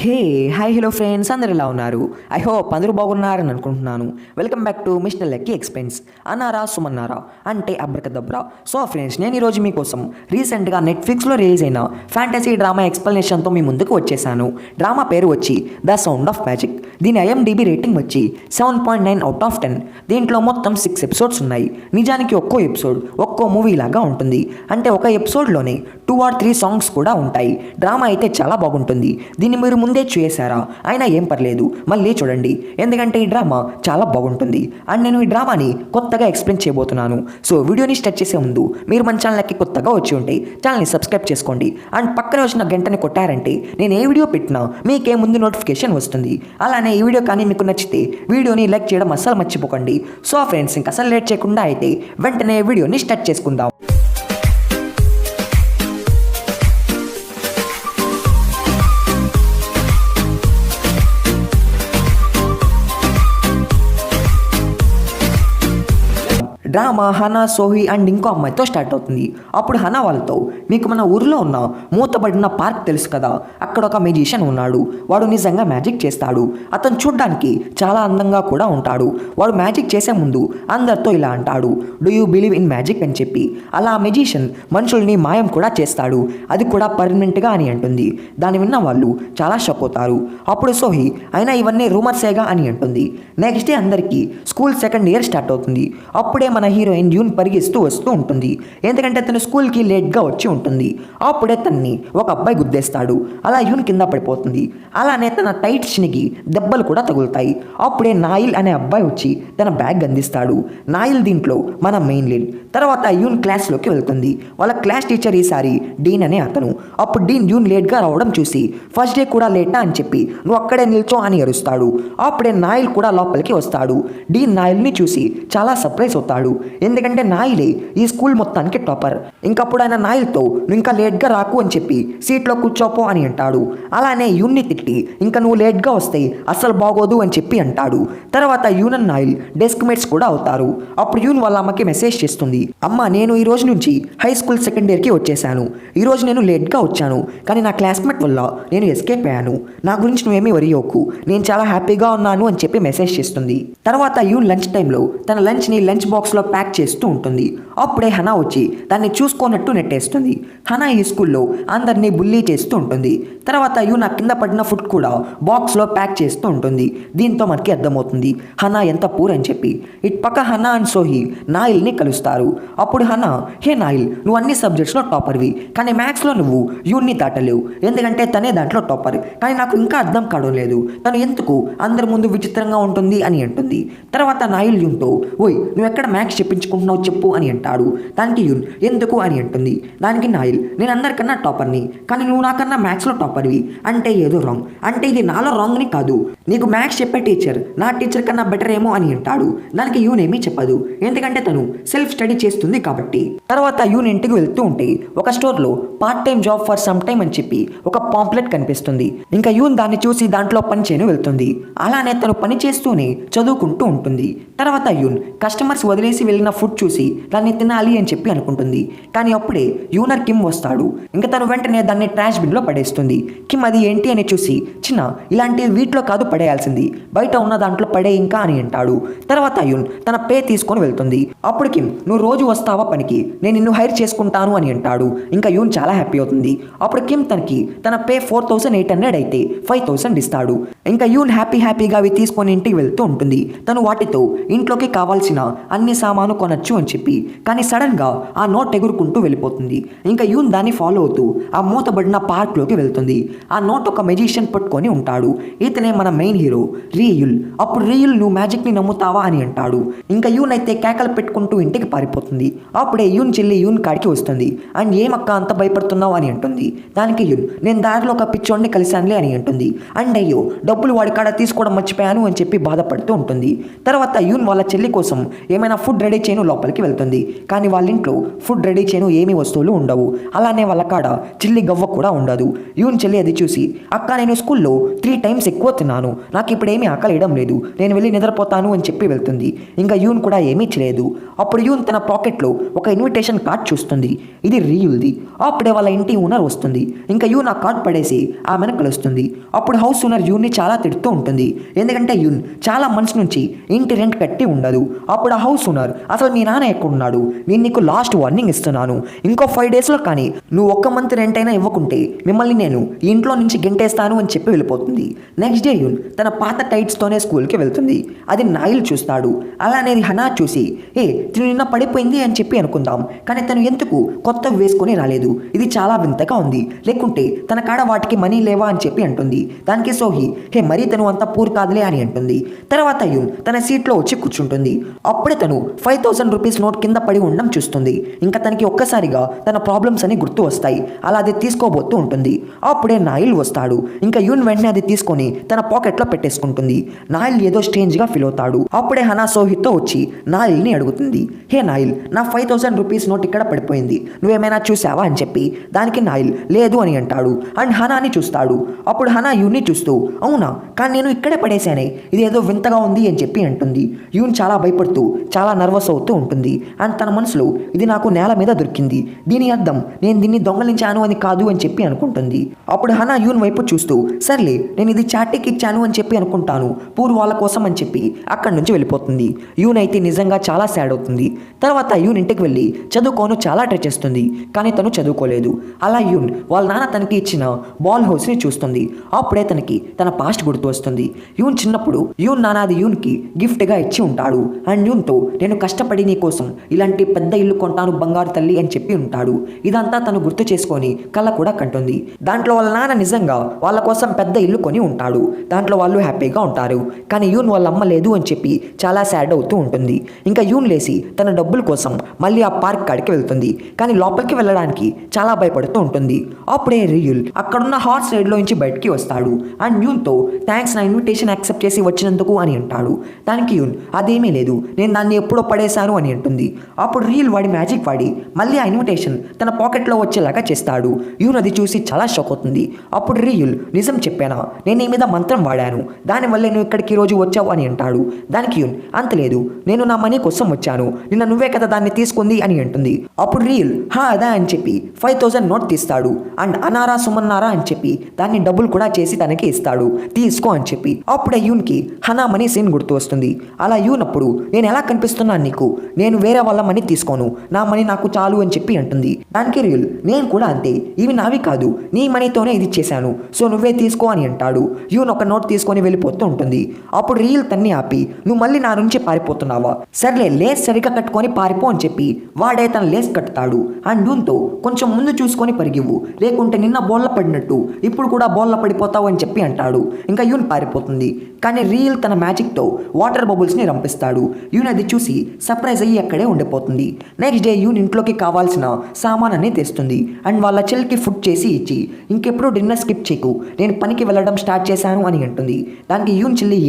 Hey hi hello friends, అందరు ఎలా ఉన్నారు? ఐ హోప్ అందరూ బాగున్నారని అనుకుంటున్నాను. Welcome back to mister lucky expense. అన్నారా సుమన్నారా అంటే అబ్రకదబ్రా. సో ఫ్రెండ్స్, నేను ఈరోజు మీకోసం రీసెంట్గా నెట్ఫ్లిక్స్లో రిలీజ్ అయిన ఫ్యాంటసీ డ్రామా ఎక్స్ప్లెనేషన్తో మీ ముందుకు వచ్చేసాను. డ్రామా పేరు వచ్చి ద సౌండ్ ఆఫ్ మ్యాజిక్. దీని IMDb రేటింగ్ వచ్చి 7.9/10. దీంట్లో మొత్తం 6 ఎపిసోడ్స్ ఉన్నాయి. నిజానికి ఒక్కో ఎపిసోడ్ ఒక్కో మూవీ లాగా ఉంటుంది. అంటే ఒక ఎపిసోడ్లోనే 2 or 3 సాంగ్స్ కూడా ఉంటాయి. డ్రామా అయితే చాలా బాగుంటుంది. దీన్ని మీరు ముందే చూసారా? అయినా ఏం పర్లేదు, మళ్ళీ చూడండి, ఎందుకంటే ఈ డ్రామా చాలా బాగుంటుంది. అండ్ నేను ఈ డ్రామాని కొత్తగా ఎక్స్ప్లెయిన్ చేయబోతున్నాను. సో వీడియోని స్టార్ట్ చేసే ముందు మీరు మన ఛానల్కి కొత్తగా వచ్చి ఉంటే ఛానల్ని సబ్స్క్రైబ్ చేసుకోండి. అండ్ పక్కనే వచ్చిన గంటని కొట్టారంటే నేను ఏ వీడియో పెట్టినా మీకే ముందు నోటిఫికేషన్ వస్తుంది. అలానే ఈ వీడియో కానీ మీకు నచ్చితే వీడియోని లైక్ చేయడం అస్సలు మర్చిపోకండి. సో ఫ్రెండ్స్, ఇంకా అసలు లేట్ చేయకుండా అయితే వెంటనే వీడియోని స్టార్ట్ చేసుకుందాం. డ్రామా హనా, సోహి అండ్ ఇంకో అమ్మాయితో స్టార్ట్ అవుతుంది. అప్పుడు హనా వాళ్ళతో, మీకు మన ఊరిలో ఉన్న మూతబడిన పార్క్ తెలుసు కదా, అక్కడ ఒక మ్యాజిషియన్ ఉన్నాడు. వాడు నిజంగా మ్యాజిక్ చేస్తాడు. అతను చూడ్డానికి చాలా అందంగా కూడా ఉంటాడు. వాడు మ్యాజిక్ చేసే ముందు అందరితో ఇలా అంటాడు, do you believe in magic అని చెప్పి. అలా ఆ మ్యాజిషియన్ మనుషుల్ని మాయం కూడా చేస్తాడు, అది కూడా పర్మనెంట్గా అని అంటుంది. దాన్ని విన్న వాళ్ళు చాలా షాక్ అవుతారు. అప్పుడు సోహి, అయినా ఇవన్నీ రూమర్సేగా అని అంటుంది. నెక్స్ట్ డే అందరికీ స్కూల్ సెకండ్ ఇయర్ స్టార్ట్ అవుతుంది. అప్పుడే మన హీరోయిన్ యూన్ పరిగిస్తూ వస్తూ ఉంటుంది. ఎందుకంటే తను స్కూల్కి లేట్గా వచ్చి ఉంటుంది. అప్పుడే తన్ని ఒక అబ్బాయి గుద్దేస్తాడు. అలా యూన్ కింద పడిపోతుంది. అలానే తన టైట్ చినిగి దెబ్బలు కూడా తగులుతాయి. అప్పుడే నాయిల్ అనే అబ్బాయి వచ్చి తన బ్యాగ్ అందిస్తాడు. నాయిల్ దీంట్లో మన మెయిన్ లీడ్. తర్వాత యూన్ క్లాస్లోకి వెళ్తుంది. వాళ్ళ క్లాస్ టీచర్ ఈసారి డీన్ అనే అతను. అప్పుడు డీన్ యూన్ లేట్గా రావడం చూసి, ఫస్ట్ డే కూడా లేటా అని చెప్పి నువ్వు అక్కడే నిల్చో అని అరుస్తాడు. అప్పుడే నాయిల్ కూడా లోపలికి వస్తాడు. డీన్ నాయిల్ని చూసి చాలా సర్ప్రైజ్ అవుతాడు. ఎందుకంటే నాయిలే ఈ స్కూల్ మొత్తానికి టాపర్. ఇంకప్పుడు ఆయన నాయిల్తో, నువ్వు ఇంకా లేట్గా రాకు అని చెప్పి సీట్లో కూర్చోపో అని అంటాడు. అలానే యూన్ని తిట్టి, ఇంకా నువ్వు లేట్గా వస్తే అస్సలు బాగోదు అని చెప్పి అంటాడు. తర్వాత యూన్ అండ్ నాయిల్ డెస్క్ మేట్స్ కూడా అవుతారు. అప్పుడు యూన్ వాళ్ళ అమ్మకి మెసేజ్ చేస్తుంది, అమ్మ నేను ఈ రోజు నుంచి హై స్కూల్ సెకండ్ ఇయర్కి వచ్చేసాను. ఈరోజు నేను లేట్గా వచ్చాను, కానీ నా క్లాస్మేట్ వల్ల నేను ఎస్కేప్ అయ్యాను. నా గురించి నువ్వేమీ వరి అవ్వకు, నేను చాలా హ్యాపీగా ఉన్నాను అని చెప్పి మెసేజ్ చేస్తుంది. తర్వాత యూన్ లంచ్ టైంలో తన లంచ్ని లంచ్ బాక్స్లో ప్యాక్ చేస్తూ ఉంటుంది. అప్పుడే హనా వచ్చి దాన్ని చూసుకున్నట్టు నెట్టేస్తుంది. హనా ఈ స్కూల్లో అందరినీ బుల్లీ చేస్తూ ఉంటుంది. తర్వాత యూన్ ఆ కింద పడిన ఫుడ్ కూడా బాక్స్లో ప్యాక్ చేస్తూ ఉంటుంది. దీంతో మనకి అర్థమవుతుంది హనా ఎంత పూర్ అని చెప్పి. ఇటు పక్క హనా అండ్ సోహి నాయిల్ని కలుస్తారు. అప్పుడు హనా, హే నాయిల్, నువ్వు అన్ని సబ్జెక్ట్స్లో టాపర్వి, కానీ మ్యాథ్స్లో నువ్వు యూన్ని దాటలేవు. ఎందుకంటే తనే దాంట్లో టాపర్. కానీ నాకు ఇంకా అర్థం కావడం లేదు, తను ఎందుకు అందరి ముందు విచిత్రంగా ఉంటుంది అని అంటుంది. తర్వాత నాయిల్ యూన్తో, ఓయ్ నువ్వు ఎక్కడ మ్యాథ్స్ చెప్పించుకుంటున్నావు చెప్పు అని అంటాడు. దానికి యూన్ ఎందుకు అని అంటుంది. దానికి నాయిల్, నేను అందరికన్నా టాపర్ని, కానీ నువ్వు నాకన్నా మ్యాథ్స్లో టాపర్వి అంటే ఏదో రాంగ్. అంటే ఇది నాలో రాంగ్ని కాదు, నీకు మ్యాథ్స్ చెప్పే టీచర్ నా టీచర్ కన్నా బెటర్ ఏమో అని అంటాడు. దానికి యూన్ ఏమీ చెప్పదు, ఎందుకంటే తను సెల్ఫ్ స్టడీ చేస్తుంది కాబట్టి. తర్వాత యూన్ ఇంటికి వెళ్తూ ఉంటే ఒక స్టోర్లో part time job for some time అని చెప్పి ఒక పాంప్లెట్ కనిపిస్తుంది. ఇంకా యూన్ దాన్ని చూసి దాంట్లో పని చేయను వెళ్తుంది. అలానే తను పని చేస్తూనే చదువుకుంటూ ఉంటుంది. తర్వాత యూన్ కస్టమర్స్ వదిలేసి వెళ్ళిన ఫుడ్ చూసి దాన్ని తినాలి అని చెప్పి అనుకుంటుంది. కానీ అప్పుడే యూనర్ కిమ్ వస్తాడు. ఇంకా తను వెంటనే దాన్ని ట్రాష్ బిన్లో పడేస్తుంది. కిమ్ అది ఏంటి అని చూసి, చిన్న ఇలాంటి వీటిలో కాదు పడేయాల్సింది, బయట ఉన్న దాంట్లో పడే ఇంకా అని అంటాడు. తర్వాత యూన్ తన పే తీసుకొని వెళ్తుంది. అప్పుడు కిమ్, నువ్వు రోజు వస్తావా పనికి, నేను నిన్ను హైర్ చేసుకుంటాను అని అంటాడు. ఇంకా యూన్ చాలా హ్యాపీ అవుతుంది. అప్పుడు కిమ్ తనకి తన పే 4,800 అయితే 5,000 ఇస్తాడు. ఇంకా యూన్ హ్యాపీగా అవి తీసుకొని ఇంటికి వెళ్తూ ఉంటుంది. తను వాటితో ఇంట్లోకి కావాల్సిన అన్ని సామాను కొనొచ్చు అని చెప్పి. కానీ సడన్ గా ఆ నోట్ ఎగురుకుంటూ వెళ్ళిపోతుంది. ఇంకా యూన్ దాన్ని ఫాలో అవుతూ ఆ మూతబడిన పార్క్ లోకి వెళ్తుంది. ఆ నోట్ ఒక మెజిషియన్ పట్టుకొని ఉంటాడు. ఇతనే మన మెయిన్ హీరో రీయుల్. అప్పుడు రీయుల్, నువ్వు మ్యాజిక్ ని నమ్ముతావా అని అంటాడు. ఇంకా యూన్ అయితే కేకలు పెట్టుకుంటూ ఇంటికి పారిపోతుంది. అప్పుడే యూన్ చెల్లి యూన్ కాడికి వస్తుంది. అండ్ ఏమక్క అంత భయపడుతున్నావు అని అంటుంది. దానికి యూన్, నేను దారిలో ఒక పిచ్చోడిని కలిశానులే అని అంటుంది. అండ్ అయ్యో డబ్బులు వాడి కాడ తీసుకోవడం మర్చిపోయాను అని చెప్పి బాధపడుతూ ఉంటుంది. తర్వాత యూన్ వాళ్ళ చెల్లి కోసం ఏమైనా ఫుడ్ రెడీ చేయను లోపలికి వెళ్తుంది. కానీ వాళ్ళ ఇంట్లో ఫుడ్ రెడీ చేయను ఏమీ వస్తువులు ఉండవు. అలానే వాళ్ళ కాడ చిల్లి గవ్వ కూడా ఉండదు. యూన్ చెల్లి అది చూసి, అక్క నేను స్కూల్లో 3 టైమ్స్ ఎక్కువ తిన్నాను, నాకు ఇప్పుడు ఏమీ ఆకలియడం లేదు, నేను వెళ్ళి నిద్రపోతాను అని చెప్పి వెళ్తుంది. ఇంకా యూన్ కూడా ఏమీ చేయలేదు. అప్పుడు యూన్ తన పాకెట్లో ఒక ఇన్విటేషన్ కార్డ్ చూస్తుంది. ఇది రియుల్ది. అప్పుడే వాళ్ళ ఇంటి ఓనర్ వస్తుంది. ఇంకా యూన్ ఆ కార్డ్ పడేసి ఆమెను కలుస్తుంది. అప్పుడు హౌస్ ఓనర్ యూన్ని చాలా తిడుతూ ఉంటుంది. ఎందుకంటే యూన్ చాలా మంత్స్ నుంచి ఇంటి రెంట్ కట్టి ఉండదు. అప్పుడు ఆ హౌస్ ఓనర్, అసలు మీ నాన్న ఎక్కడున్నాడు, నేను నీకు లాస్ట్ వార్నింగ్ ఇస్తున్నాను, ఇంకో 5 డేస్లో కానీ నువ్వు 1 మంత్ రెంట్ అయినా ఇవ్వకుంటే మిమ్మల్ని నేను ఈ ఇంట్లో నుంచి గెంటేస్తాను అని చెప్పి వెళ్ళిపోతుంది. నెక్స్ట్ డే యూన్ తన పాత టైట్స్తోనే స్కూల్కి వెళ్తుంది. అది నాయిల్ చూస్తాడు. అలానే హనా చూసి, తిను నిన్న పడిపోయింది అని చెప్పి అనుకుందాం, కానీ తను ఎందుకు కొత్తవి వేసుకొని రాలేదు, ఇది చాలా వింతగా ఉంది, లేకుంటే తన కాడ వాటికి మనీ లేవా అని చెప్పి అంటుంది. దానికి సోహి, మరీ తను అంత పూర్ కాదులే అని అంటుంది. తర్వాత యూన్ తన సీట్లో వచ్చి కూర్చుంటుంది. అప్పుడే తను 5000 రూపీస్ నోట్ కింద పడి ఉండడం చూస్తుంది. ఇంకా తనకి ఒక్కసారిగా తన ప్రాబ్లమ్స్ అని గుర్తు వస్తాయి. అలా అది తీసుకోబోతూ ఉంటుంది. అప్పుడే నాయిల్ వస్తాడు. ఇంకా యూన్ వెంటనే అది తీసుకొని తన పాకెట్లో పెట్టేసుకుంటుంది. నాయిల్ ఏదో స్ట్రేంజ్గా ఫీల్ అవుతాడు. అప్పుడే హనా సోహితో వచ్చి నాయిల్ని అడుగుతుంది, నాయిల్, నా 5000 రూపీస్ నోట్ ఇక్కడ పడిపోయింది, నువ్వేమైనా చూసావా అని చెప్పి. దానికి నాయిల్ లేదు అని అంటాడు. అండ్ హనాని చూస్తాడు. అప్పుడు హనా యూన్ని చూస్తూ, అవునా, కానీ నేను ఇక్కడే పడేశానే, ఇది ఏదో వింతగా ఉంది అని చెప్పి అంటుంది. యూన్ చాలా భయపడుతూ చాలా నర్వస్ అవుతూ ఉంటుంది. అండ్ తన మనసులో, ఇది నాకు నేల మీద దొరికింది, దీని అర్థం నేను దీన్ని దొంగలించాను అని కాదు అని చెప్పి అనుకుంటుంది. అప్పుడు హనా యూన్ వైపు చూస్తూ, సర్లే నేను ఇది చాటికి ఇచ్చాను అని చెప్పి అనుకుంటాను, పూర్వ వాళ్ళ కోసం అని చెప్పి అక్కడి నుంచి వెళ్ళిపోతుంది. యూన్ అయితే నిజంగా చాలా సాడ్ అవుతుంది. తర్వాత యూన్ ఇంటికి వెళ్ళి చదువుకోను చాలా ట్రై చేస్తుంది, కానీ తను చదువుకోలేదు. అలా యూన్ వాళ్ళ నాన్న తనకి ఇచ్చిన బాల్ హౌస్ని చూస్తుంది. అప్పుడే తనకి తన పాస్ట్ గుర్తు వస్తుంది. యూన్ చిన్నప్పుడు యూన్ నాన్న అది యూన్కి గిఫ్ట్గా ఇచ్చి ఉంటాడు. అండ్ యూన్తో, నేను కష్టపడి నీ కోసం ఇలాంటి పెద్ద ఇల్లు కొంటాను బంగారు తల్లి అని చెప్పి ఉంటాడు. ఇదంతా తను గుర్తు చేసుకొని కళ్ళ కూడా కంటుంది. దాంట్లో వాళ్ళ నాన్న నిజంగా వాళ్ళ కోసం పెద్ద ఇల్లు కొని ఉంటాడు. దాంట్లో వాళ్ళు హ్యాపీగా ఉంటారు. కానీ యూన్ వాళ్ళ అమ్మ లేదు అని చెప్పి చాలా సాడ్ అవుతూ ఉంటుంది. ఇంకా యూన్ లేసి తన డబ్బుల కోసం మళ్ళీ ఆ పార్క్ కాడికి వెళ్తుంది. కానీ లోపలికి వెళ్ళడానికి చాలా భయపడుతూ ఉంటుంది. అప్పుడే రియుల్ అక్కడున్న హార్స్ రైడ్లో నుంచి బయటికి వస్తాడు. అండ్ యూన్తో, థ్యాంక్స్ నా ఇన్విటేషన్ యాక్సెప్ట్ చేసి వచ్చినందుకు అని అంటాడు. దానికి యూన్, అదేమీ లేదు, నేను దాన్ని ఎప్పుడో పడేశాను అని అంటుంది. అప్పుడు రియల్ వాడి మ్యాజిక్ వాడి మళ్ళీ ఆ ఇన్విటేషన్ తన పాకెట్లో వచ్చేలాగా చేస్తాడు. యూన్ అది చూసి చాలా షాక్ అవుతుంది. అప్పుడు రియల్, నిజం చెప్పానా, నేను నీ మీద మంత్రం వాడాను, దానివల్లే నువ్వు ఇక్కడికి రోజు వచ్చావు అని అంటాడు. దానికి యూన్, అంత లేదు, నేను నా మనీ కోసం వచ్చాను, నిన్న నువ్వే కదా దాన్ని తీసుకుంది అని అంటుంది. అప్పుడు రియల్, అదా అని చెప్పి 5000 నోట్ తీస్తాడు. అండ్ అనారా సుమన్నారా అని చెప్పి దాన్ని డబ్బులు కూడా చేసి తనకి ఇస్తాడు, తీసుకో అని చెప్పి. అప్పుడే యూన్కి హనా మనీ సీన్ గుర్తు వస్తుంది. అలా యూన్ అప్పుడు, నేను ఎలా కనిపిస్తున్నాను నీకు, నేను వేరే వాళ్ళ మనీ తీసుకోను, నా మనీ నాకు చాలు అని చెప్పి అంటుంది. దానికి రియల్, నేను కూడా అంతే, ఇవి నావి కాదు, నీ మనీతోనే ఇది చేశాను, సో నువ్వే తీసుకో అని అంటాడు. యూన్ ఒక నోట్ తీసుకొని వెళ్ళిపోతూ ఉంటుంది. అప్పుడు రియల్ తన్ని ఆపి, నువ్వు మళ్ళీ నా నుంచి పారిపోతున్నావా, సర్లే లేస్ సరిగ్గా కట్టుకొని పారిపో అని చెప్పి వాడే తన లేస్ కట్టుతాడు. అండ్ యూన్తో, కొంచెం ముందు చూసుకొని పరిగివ్వు, లేకుంటే నిన్న బోళ్ళ పడినట్టు ఇప్పుడు కూడా బోళ్ళ పడిపోతావు అని చెప్పి అంటాడు. ఇంకా యూన్ పారిపోతుంది. కానీ రియల్ తన మ్యాజిక్తో వాటర్ బబుల్స్ని రంపిస్తాడు. యూన్ అది చూసి సర్ప్రైజ్ అయ్యి అక్కడే ఉండిపోతుంది. నెక్స్ట్ డే యూన్ ఇంట్లోకి కావాల్సిన సామానాన్ని తెస్తుంది. అండ్ వాళ్ళ చెల్లికి ఫుడ్ చేసి ఇచ్చి, ఇంకెప్పుడు డిన్నర్ స్కిప్ చేయకు, నేను పనికి వెళ్ళడం స్టార్ట్ చేశాను అని అంటుంది. దానికి యూన్ చెల్లి,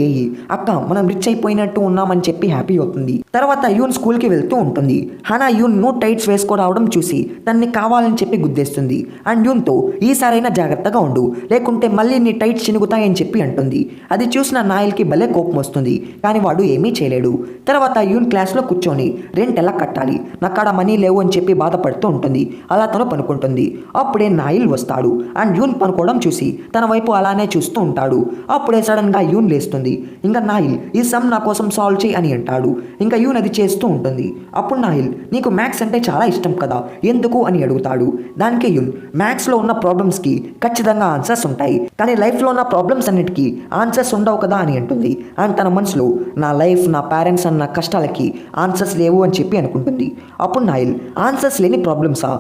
అక్క మనం రిచ్ అయిపోయినట్టు ఉన్నామని చెప్పి హ్యాపీ అవుతుంది. తర్వాత యూన్ స్కూల్కి వెళ్తూ ఉంటుంది. హనా యూన్ టైట్స్ వేసుకోవడం చూసి తనని కావాలని చెప్పి గుద్దేస్తుంది. అండ్ యూన్తో, ఈసారైనా జాగ్రత్తగా ఉండు, లేకుంటే మళ్ళీ నీ టైట్స్ చినుగుతాయని చెప్పి అంటుంది. అది చూసిన నాయల్కి భలే కోపం వస్తుంది. కానీ వాడు ఏమీ చేయలేడు. తర్వాత యూన్ క్లాస్లో కూర్చొని రెంట్ ఎలా కట్టాలి, నాకాడ మనీ లేవు అని చెప్పి బాధపడుతూ ఉంటుంది. అలా తను పనుకుంటుంది. అప్పుడే నాయిల్ వస్తాడు. అండ్ యూన్ పనుకోవడం చూసి తన వైపు అలానే చూస్తూ ఉంటాడు. అప్పుడే సడన్గా యూన్ లేస్తుంది. ఇంకా నాయిల్, ఈ సమ్ నా కోసం సాల్వ్ చేయి అని అంటాడు. ఇంకా యూన్ అది చేస్తూ ఉంటుంది. అప్పుడు నాయిల్, నీకు మ్యాథ్స్ అంటే చాలా ఇష్టం కదా, ఎందుకు అని అడుగుతాడు. దానికి యూన్, మ్యాథ్స్లో ఉన్న ప్రాబ్లమ్స్కి ఖచ్చితంగా ఆన్సర్స్ ఉంటాయి, కానీ లైఫ్లో ఉన్న ప్రాబ్లమ్స్ అన్నిటికీ ఆన్సర్స్ ఉండవు కదా అని అంటుంది. అండ్ తన మనసులో, నా లైఫ్, నా పేరెంట్స్ అన్న కష్టాలకి ఆన్సర్స్ లేవు అని చెప్పి అనుకుంటుంది. అప్పుడు నాయిల్, ఆన్సర్స్ లేని ప్రాబ్లమ్సా,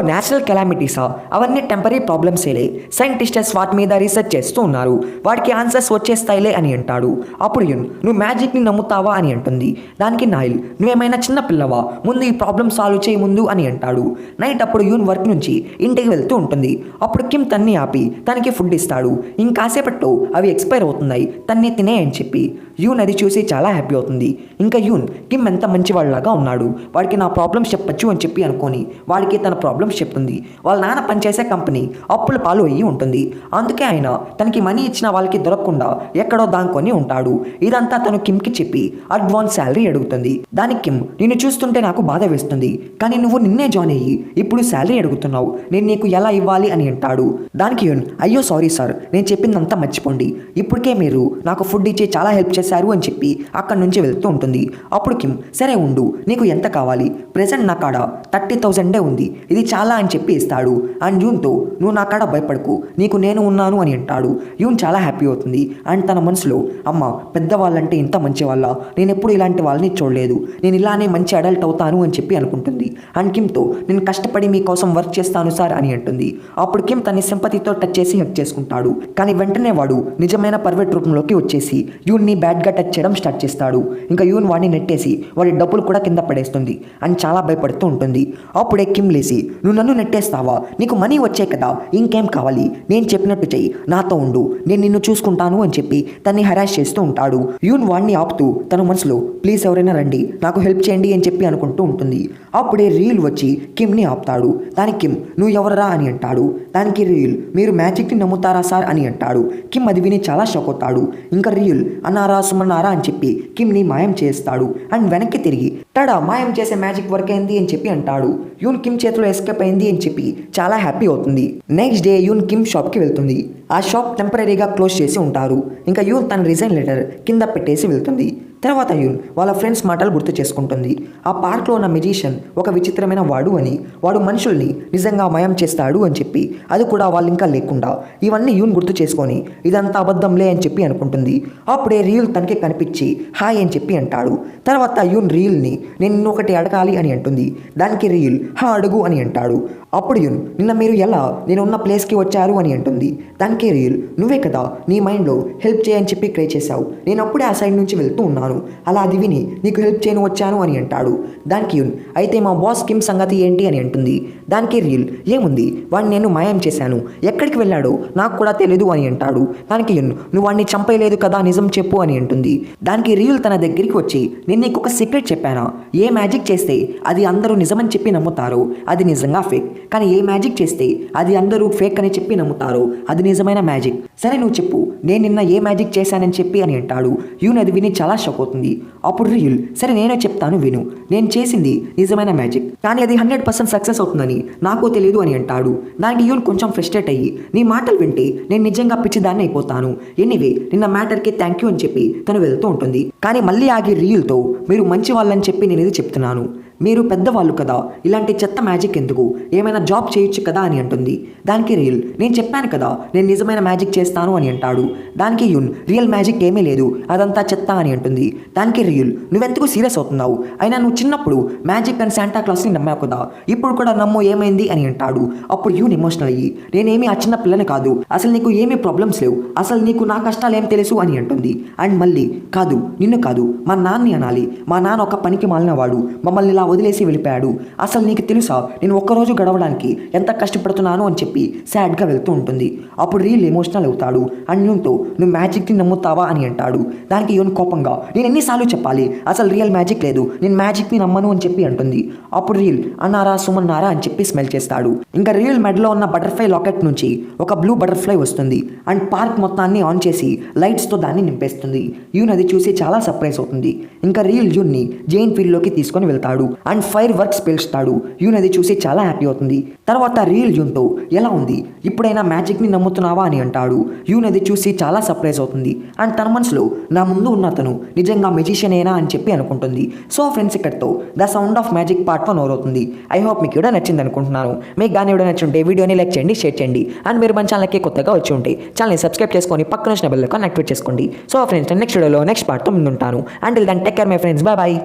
నేచురల్ కెలామిటీసా, అవన్నీ టెంపరీ ప్రాబ్లమ్సేలే, సైంటిస్టర్స్ వాటి మీద రీసెర్చ్ చేస్తూ ఉన్నారు, వాటికి ఆన్సర్స్ వచ్చేస్తాయిలే అని అంటాడు. అప్పుడు యూన్, నువ్వు మ్యాజిక్ని నమ్ముతావా అని అంటుంది. దానికి నాయిల్, జువెనైల్, నువ్వేమైనా చిన్న పిల్లవా, ముందు ఈ ప్రాబ్లమ్ సాల్వ్ చేయి ముందు అని అంటాడు. నైట్ అప్పుడు యూన్ వర్క్ నుంచి ఇంటికి వెళ్తూ ఉంటుంది. అప్పుడు కిమ్ తన్ని ఆపి తనకి ఫుడ్ ఇస్తాడు. ఇంకాసేపట్లో అవి ఎక్స్పైర్ అవుతున్నాయి, తన్ని తినే అని చెప్పి. యూన్ అది చూసి చాలా హ్యాపీ అవుతుంది. ఇంకా యూన్ కిమ్ ఎంత మంచివాళ్ళలాగా ఉన్నాడు, వాడికి నా ప్రాబ్లమ్స్ చెప్పచ్చు అని చెప్పి అనుకొని వాడికి తన ప్రాబ్లమ్స్ చెప్తుంది. వాళ్ళ నాన్న పనిచేసే కంపెనీ అప్పుల పాలు అయ్యి ఉంటుంది. అందుకే ఆయన తనకి మనీ ఇచ్చిన వాళ్ళకి దొరకకుండా ఎక్కడో దాంకొని ఉంటాడు. ఇదంతా తను కిమ్కి చెప్పి అడ్వాన్స్ శాలరీ అడుగుతుంది. దానికి కిమ్, నిన్ను చూస్తుంటే నాకు బాధ వేస్తుంది, కానీ నువ్వు నిన్నే జాయిన్ అయ్యి ఇప్పుడు శాలరీ అడుగుతున్నావు, నేను నీకు ఎలా ఇవ్వాలి అని అంటాడు. దానికి యూన్, అయ్యో సారీ సార్, నేను చెప్పిందంతా మర్చిపోండి, ఇప్పటికే మీరు నాకు ఫుడ్ ఇచ్చి చాలా హెల్ప్ చేశారు అని చెప్పి అక్కడి నుంచి వెళ్తూ ఉంటుంది. అప్పుడు కిమ్, సరే ఉండు, నీకు ఎంత కావాలి, ప్రెసెంట్ నా కాడ 30,000 ఉంది, ఇది చాలా అని చెప్పి ఇస్తాడు. అండ్ యూన్తో, నువ్వు నా కాడ భయపడకు, నీకు నేను ఉన్నాను అని అంటాడు. యూన్ చాలా హ్యాపీ అవుతుంది. అండ్ తన మనసులో, అమ్మ పెద్దవాళ్ళంటే ఇంత మంచి వాళ్ళ, నేను ఎప్పుడు ఇలాంటి వాళ్ళని చూడలేదు, నేను ఇలానే మంచి అడల్ట్ అవుతాను అని చెప్పి అనుకుంటుంది. అండ్ కిమ్తో, నేను కష్టపడి మీకోసం వర్క్ చేస్తాను సార్ అని అంటుంది. అప్పుడు కిమ్ తన సింపతితో టచ్ చేసి హెల్ప్ చేసుకుంటాడు. కానీ వెంటనే వాడు నిజమైన పర్వెట్ రూపంలోకి వచ్చేసి యూన్ని బ్యాడ్గా టచ్ చేయడం స్టార్ట్ చేస్తాడు. ఇంకా యూన్ వాడిని నెట్టేసి వాడి డబ్బులు కూడా కింద పడేస్తుంది. అండ్ చాలా భయపడుతూ ఉంటుంది. అప్పుడే కిమ్ లేసి, నువ్వు నన్ను నెట్టేస్తావా, నీకు మనీ వచ్చే కదా, ఇంకేం కావాలి, నేను చెప్పినట్టు చెయ్యి, నాతో ఉండు, నేను నిన్ను చూసుకుంటాను అని చెప్పి తన్ని హరాస్ చేస్తూ ఉంటాడు. యూన్ వాడిని ఆపుతూ తన మనసులో, ప్లీజ్ ఎవరైనా రండి, నాకు హెల్ప్ చేయండి అని చెప్పి అనుకుంటూ ఉంటుంది. అప్పుడే రీల్ వచ్చి కిమ్ని ఆపుతాడు. దానికి కిమ్, నువ్వు ఎవరరా అని అంటాడు. దానికి రీల్, మీరు మ్యాజిక్ని నమ్ముతారా సార్ అని అంటాడు. కిమ్ అది విని చాలా షాక్ అవుతాడు. ఇంకా రీల్, అన్నారా సుమన్నారా అని చెప్పి కిమ్ని మాయం చేస్తాడు. అండ్ వెనక్కి తిరిగి, తడా మాయం చేసే మ్యాజిక్ వర్క్ అయింది అని చెప్పి అంటాడు. యూన్ కిమ్ చేతిలో ఎస్కేప్ అయింది అని చెప్పి చాలా హ్యాపీ అవుతుంది. నెక్స్ట్ డే యూన్ కిమ్ షాప్కి వెళ్తుంది. ఆ షాప్ టెంపరీగా క్లోజ్ చేసి ఉంటారు. ఇంకా యూన్ తన రిజైన్ లెటర్ కింద పెట్టేసి వెళ్తుంది. తర్వాత యూన్ వాళ్ళ ఫ్రెండ్స్ మాటలు గుర్తు చేసుకుంటుంది. ఆ పార్క్లో ఉన్న మెజిషియన్ ఒక విచిత్రమైన వాడు అని, వాడు మనుషుల్ని నిజంగా మయం చేస్తాడు అని చెప్పి, అది కూడా వాళ్ళు ఇంకా లేకుండా. ఇవన్నీ యూన్ గుర్తు చేసుకొని ఇదంతా అబద్ధంలే అని చెప్పి అనుకుంటుంది. అప్పుడే రీల్ తనకి కనిపించి హాయ్ అని చెప్పి అంటాడు. తర్వాత యూన్ రీల్ని, నేను నిన్నొకటి అడగాలి అని అంటుంది. దానికి రీల్, హా అడుగు అని అంటాడు. అప్పుడు యూన్, నిన్న మీరు ఎలా నేను ఉన్న ప్లేస్కి వచ్చారు అని అంటుంది. దానికి రీల్, నువ్వే కదా నీ మైండ్లో హెల్ప్ చేయని చెప్పి ట్రై చేశావు, నేను అప్పుడే ఆ సైడ్ నుంచి వెళ్తూ ఉన్నాను, అలా అది విని నీకు హెల్ప్ చేయను వచ్చాను అని అంటాడు. దానికి యూన్, అయితే మా బాస్ కిమ్ సంగతి ఏంటి అని అంటుంది. దానికి రీల్, ఏముంది, వాడిని నేను మాయం చేశాను, ఎక్కడికి వెళ్ళాడో నాకు కూడా తెలియదు అని అంటాడు. దానికి యూన్, నువ్వు వాడిని చంపేయలేదు కదా, నిజం చెప్పు అని అంటుంది. దానికి రీల్ తన దగ్గరికి వచ్చి, నేను నీకు ఒక సీక్రెట్ చెప్పానా, ఏ మ్యాజిక్ చేస్తే అది అందరూ నిజమని చెప్పి నమ్ముతారో అది నిజంగా ఫేక్, కానీ ఏ మ్యాజిక్ చేస్తే అది అందరూ ఫేక్ అని చెప్పి నమ్ముతారో అది నిజమైన మ్యాజిక్, సరే నువ్వు చెప్పు, నేను నిన్న ఏ మ్యాజిక్ చేశానని చెప్పి అని అంటాడు. యూన్ అది విని చాలా షాక్ అవుతుంది. అప్పుడు రీల్, సరే నేనే చెప్తాను విను, నేను చేసింది నిజమైన మ్యాజిక్, కానీ అది 100% సక్సెస్ అవుతుందని నాకు తెలియదు అని అంటాడు. దానికి యూన్ కొంచెం ఫ్రస్ట్రేట్ అయ్యి, నీ మాటలు వింటే నేను నిజంగా పిచ్చిదాన్ని అయిపోతాను, ఎనీవే నిన్న మ్యాటర్కి థ్యాంక్ యూ అని చెప్పి తను వెళ్తూ ఉంటుంది. కానీ మళ్ళీ ఆగి రీల్తో, మీరు మంచి వాళ్ళని చెప్పి నేను ఇది చెప్తున్నాను, మీరు పెద్దవాళ్ళు కదా, ఇలాంటి చెత్త మ్యాజిక్ ఎందుకు, ఏమైనా జాబ్ చేయొచ్చు కదా అని అంటుంది. దానికి రీల్, నేను చెప్పాను కదా నేను నిజమైన మ్యాజిక్ చేస్తాను అని అంటాడు. దానికి యూన్, రియల్ మ్యాజిక్ ఏమీ లేదు, అదంతా చెత్త అని అంటుంది. దానికి రీల్, నువ్వెందుకు సీరియస్ అవుతున్నావు, అయినా నువ్వు చిన్నప్పుడు మ్యాజిక్ అండ్ శాంటా క్లాస్ని నమ్మావు కదా, ఇప్పుడు కూడా నమ్ము, ఏమైంది అని అంటాడు. అప్పుడు యూన్ ఎమోషనల్ అయ్యి, నేనేమి ఆ చిన్న పిల్లని కాదు, అసలు నీకు ఏమీ ప్రాబ్లమ్స్ లేవు, అసలు నీకు నా కష్టాలు ఏం తెలుసు అని అంటుంది. అండ్ మళ్ళీ, కాదు నిన్ను కాదు మా నాన్నని అనాలి, మా నాన్న ఒక పనికి మాలినవాడు, మమ్మల్ని ఇలా వదిలేసి వెళ్ళిపోయాడు, అసలు నీకు తెలుసా నేను ఒక్కరోజు గడవడానికి ఎంత కష్టపడుతున్నాను అని చెప్పి సాడ్గా వెళ్తూ ఉంటుంది. అప్పుడు రీల్ ఎమోషనల్ అవుతాడు. అండ్ యూన్తో, నువ్వు మ్యాజిక్ని నమ్ముతావా అని అంటాడు. దానికి యూన్ కోపంగా, నేను ఎన్నిసార్లు చెప్పాలి, అసలు రియల్ మ్యాజిక్ లేదు, నేను మ్యాజిక్ని నమ్మను అని చెప్పి అంటుంది. అప్పుడు రీల్, అన్నారా సుమన్నారా అని చెప్పి స్మెల్ చేస్తాడు. ఇంకా రీల్ మెడలో ఉన్న బటర్ఫ్లై లాకెట్ నుంచి ఒక బ్లూ బటర్ఫ్లై వస్తుంది. అండ్ పార్క్ మొత్తాన్ని ఆన్ చేసి లైట్స్తో దాన్ని నింపేస్తుంది. యూన్ అది చూసి చాలా సర్ప్రైజ్ అవుతుంది. ఇంకా రీల్ యూన్ని జైన్ ఫీల్డ్లోకి తీసుకొని వెళ్తాడు. అండ్ ఫైర్ వర్క్స్ పేల్స్తాడు. యూన్ అది చూసి చాలా హ్యాపీ అవుతుంది. తర్వాత రీల్ యూన్తో, ఎలా ఉంది, ఇప్పుడైనా మ్యాజిక్ని నమ్ముతున్నావా అని అంటాడు. యూన్ అది చూసి చాలా సర్ప్రైజ్ అవుతుంది. అండ్ తన మనసులో, నా ముందు ఉన్న అతను నిజంగా మెజిషియన్ ఏనా అని చెప్పి అనుకుంటుంది. సో ఫ్రెండ్స్, ఇక్కడితో the sound of magic part 1 over అవుతుంది. ఐ హోప్ మీకు కూడా నచ్చింది అనుకుంటున్నాను. మీకు కానీ కూడా నచ్చుంటే వీడియోని లైక్ చేయండి, షేర్ చేయండి. అండ్ మీరు మన ఛానల్కి కొత్తగా వచ్చి ఉంటే ఛానల్ని సబ్స్క్రైబ్ చేసుకొని పక్కన వచ్చిన బెల్ ఐకాన్ యాక్టివేట్ చేసుకోండి. సో ఫ్రెండ్స్, నెక్స్ట్ వీడియోలో నెక్స్ట్ పార్ట్తో ముందుంటాను. Until then take care my friends, bye bye.